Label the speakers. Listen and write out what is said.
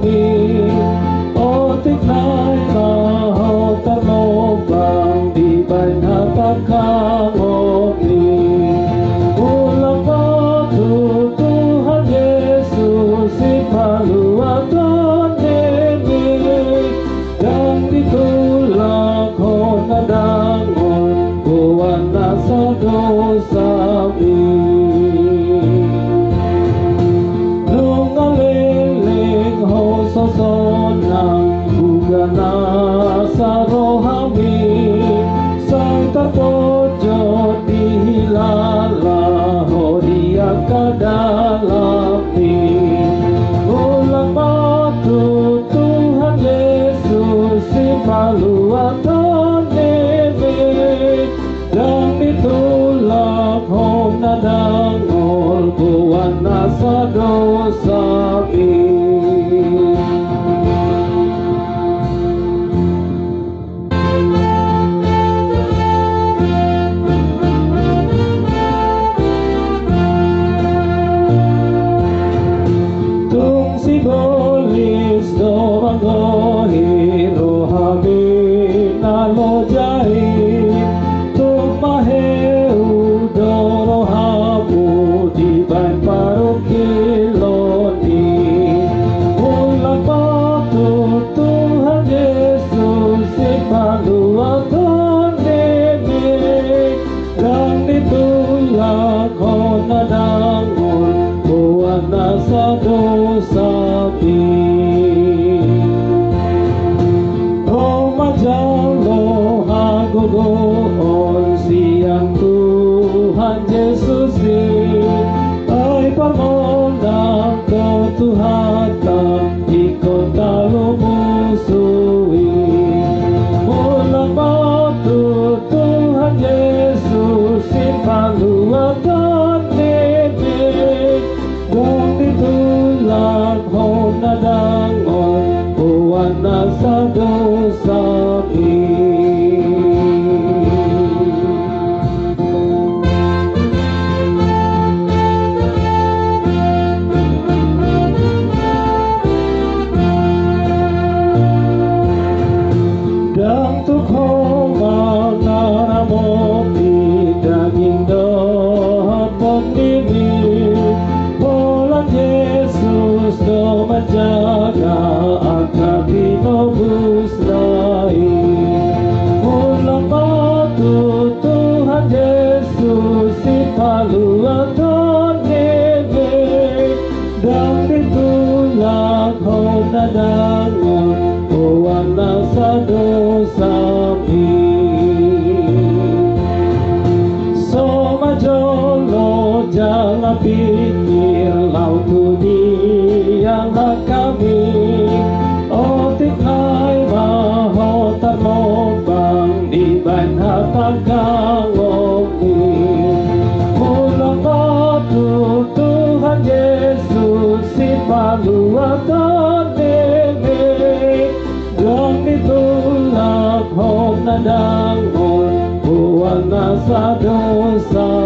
Speaker 1: kami. O tignay mahal bang di banyak kami. Ulang waktu Tuhan Yesus ipaluatan ini, dan ditulak honadangol buwan nasa dosa mi. Nungaliling ho sosonang buga nasa rohami, say tapodyo dihilala ho diya kadalami. Ulang waktu Tuhan Yesus ipaluatan ini, dan ditulak ho nadangol buwan nasa dosa mi. Tung sibolis domangohi rohami nalo jahi, tung maheu dorohamu di ban parukiloni. Ulang waktu Tuhan Yesus ipaluatan ini, dan ditulak honadangol buwan nasa dosa mi. O majalo hagogoon siyang Tuhan Yesus ay pamonang ketuhatan ikut talumusuwi. Ulang waktu Tuhan Yesus ipaluatan ini, dan ditulak honadangol buwan nasa dosa mi. Dang tukhoma naramopi daging dohat pondini, Polang Yesus do menjaga angka pinobus lain. Ulang waktu Tuhan Yesus ipaluatan ini, dan ditulak honadangol buwan nasa dosa mi. So majolo jangan pikir lautu diangkat kami. O tignay mahotan bang di banyak kami. Ulang waktu Tuhan Yesus ipaluatan ini, dan ditulak honadangol buwan nasa dosa